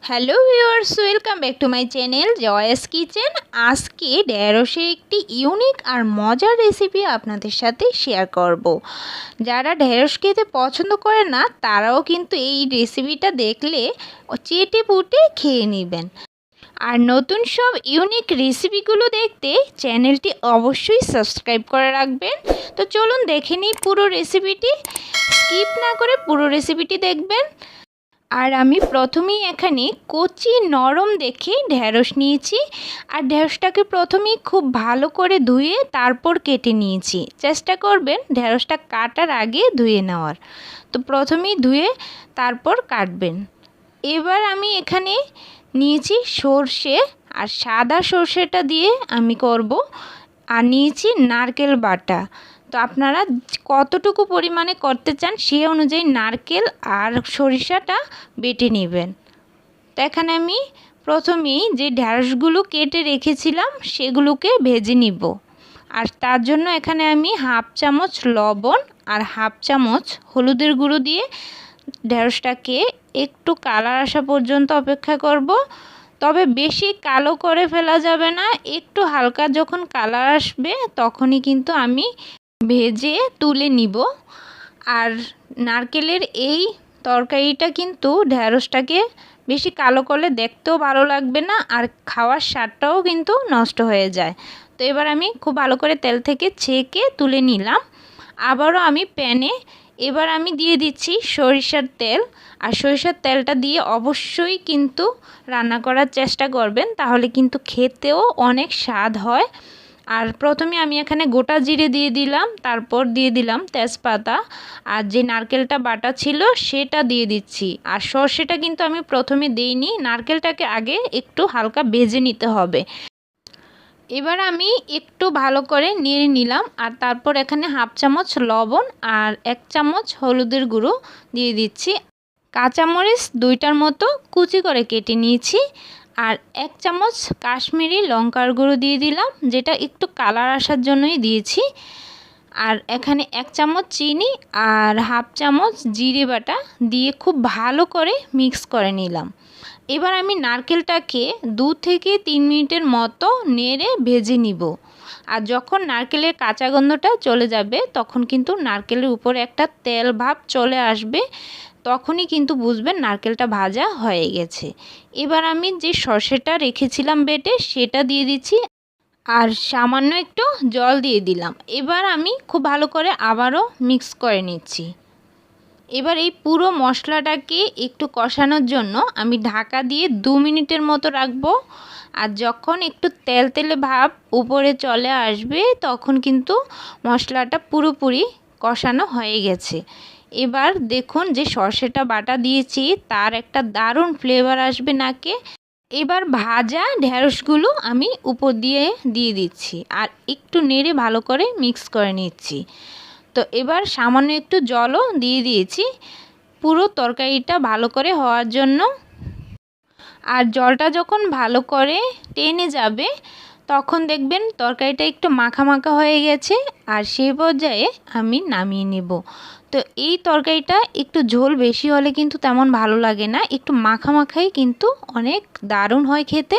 Hello viewers, welcome back to my channel Joyce's kitchen. আজকে ঢেঁড়সের একটি ইউনিক আর মজার রেসিপি আপনাদের সাথে শেয়ার করব। যারা ঢেঁড়স খেতে পছন্দ করে না তারাও কিন্তু এই রেসিপিটা দেখলে চেটে পুটে খেয়ে নেবেন। আর নতুন সব ইউনিক রেসিপিগুলো দেখতে চ্যানেলটি অবশ্যই সাবস্ক্রাইব করে রাখবেন। তো চলুন দেখে নিই পুরো রেসিপিটি, স্কিপ না করে পুরো রেসিপিটি দেখবেন। আর আমি প্রথমেই এখানে কচি নরম দেখে ঢেঁড়স নিয়েছি। আর ঢেঁড়সটাকে প্রথমেই খুব ভালো করে ধুয়ে তারপর কেটে নিয়েছি। চেষ্টা করবেন ঢেঁড়সটা কাটার আগে ধুয়ে নেওয়ার। তো প্রথমেই ধুয়ে তারপর কাটবেন। এবার আমি এখানে নিয়েছি সর্ষে, আর সাদা সর্ষেটা দিয়ে আমি করব। আর নিয়েছি নারকেল বাটা। তো আপনারা কতটুকু পরিমাণে করতে চান সেই অনুযায়ী নারকেল আর সরিষাটা বেটে নেবেন। তো এখানে আমি প্রথমেই যে ঢেঁড়সগুলো কেটে রেখেছিলাম সেগুলোকে ভেজে নিব। আর তার জন্য এখানে আমি হাফ চামচ লবণ আর হাফ চামচ হলুদের গুঁড়ো দিয়ে ঢেঁড়সটাকে একটু কালার আসা পর্যন্ত অপেক্ষা করব। তবে বেশি কালো করে ফেলা যাবে না, একটু হালকা যখন কালার আসবে তখনই কিন্তু আমি ভেজে তুলে নিব। আর নারকেলের এই তরকারিটা কিন্তু ঢেঁড়সটাকে বেশি কালো করলে দেখতেও ভালো লাগবে না, আর খাওয়ার স্বাদটাও কিন্তু নষ্ট হয়ে যায়। তো এবার আমি খুব ভালো করে তেল থেকে ছেঁকে তুলে নিলাম। আবারও আমি প্যানে এবার আমি দিয়ে দিচ্ছি সরিষার তেল। আর সরিষার তেলটা দিয়ে অবশ্যই কিন্তু রান্না করার চেষ্টা করবেন, তাহলে কিন্তু খেতেও অনেক স্বাদ হয়। আর প্রথমে আমি এখানে গোটা জিরে দিয়ে দিলাম, তারপর দিয়ে দিলাম তেজপাতা, আর যে নারকেলটা বাটা ছিল সেটা দিয়ে দিচ্ছি। আর সর্ষেটা কিন্তু আমি প্রথমে দিইনি, নারকেলটাকে আগে একটু হালকা ভেজে নিতে হবে। এবার আমি একটু ভালো করে নেড়ে নিলাম। আর তারপর এখানে হাফ চামচ লবণ আর 1 চামচ হলুদের গুঁড়ো দিয়ে দিচ্ছি। কাঁচামরিচ 2টার মতো কুচি করে কেটে নিয়েছি। আর 1 চামচ কাশ্মীরি লঙ্কার গুঁড়ো দিয়ে দিলাম, যেটা একটু কালার আসার জন্যই দিয়েছি। আর এখানে 1 চামচ চিনি আর হাফ চামচ জিরে বাটা দিয়ে খুব ভালো করে মিক্স করে নিলাম। এবার আমি নারকেলটাকে 2 থেকে 3 মিনিটের মতো নেড়ে ভেজে নিব। আর যখন নারকেলের কাঁচা গন্ধটা চলে যাবে তখন কিন্তু নারকেলের উপরে একটা তেল ভাব চলে আসবে, তখনই কিন্তু বুঝবেন নারকেলটা ভাজা হয়ে গেছে। এবার আমি যে সর্ষেটা রেখেছিলাম বেটে সেটা দিয়ে দিচ্ছি, আর সামান্য একটু জল দিয়ে দিলাম। এবার আমি খুব ভালো করে আবারও মিক্স করে নিচ্ছি। এবার এই পুরো মশলাটাকে একটু কষানোর জন্য আমি ঢাকা দিয়ে 2 মিনিটের মতো রাখবো। আর যখন একটু তেলতেলে ভাব উপরে চলে আসবে তখন কিন্তু মশলাটা পুরোপুরি কষানো হয়ে গেছে। এবার দেখুন যে সর্ষেটা বাটা দিয়েছি তার একটা দারুণ ফ্লেভার আসবে নাকে। এবার ভাজা ঢেঁড়সগুলো আমি উপর দিয়ে দিচ্ছি আর একটু নেড়ে ভালো করে মিক্স করে নিচ্ছি। তো এবার সামান্য একটু জলও দিয়ে দিয়েছি পুরো তরকারিটা ভালো করে হওয়ার জন্য। আর জলটা যখন ভালো করে টেনে যাবে তখন দেখবেন তরকারিটা একটু মাখা মাখা হয়ে গেছে, আর সেই পর্যায়ে আমি নামিয়ে নেব। তো এই তরকারিটা একটু ঝোল বেশি হলে কিন্তু তেমন ভালো লাগে না, একটু মাখা মাখাই কিন্তু অনেক দারুণ হয় খেতে।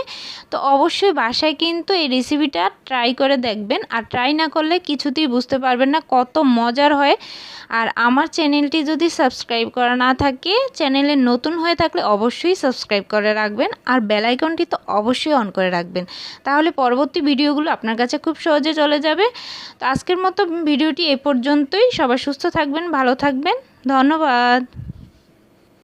তো অবশ্যই বাসায় কিন্তু এই রেসিপিটা ট্রাই করে দেখবেন, আর ট্রাই না করলে কিছুতেই বুঝতে পারবেন না কত মজার হয়। আর আমার চ্যানেলটি যদি সাবস্ক্রাইব করা না থাকে, চ্যানেলে নতুন হয়ে থাকলে অবশ্যই সাবস্ক্রাইব করে রাখবেন, আর বেল আইকনটি তো অবশ্যই অন করে রাখবেন, তাহলে পরবর্তী ভিডিওগুলো আপনার কাছে খুব সহজে চলে যাবে। তো আজকের মতো ভিডিওটি এ পর্যন্তই। সবাই সুস্থ থাকবেন, ভালো থাকবেন, ধন্যবাদ।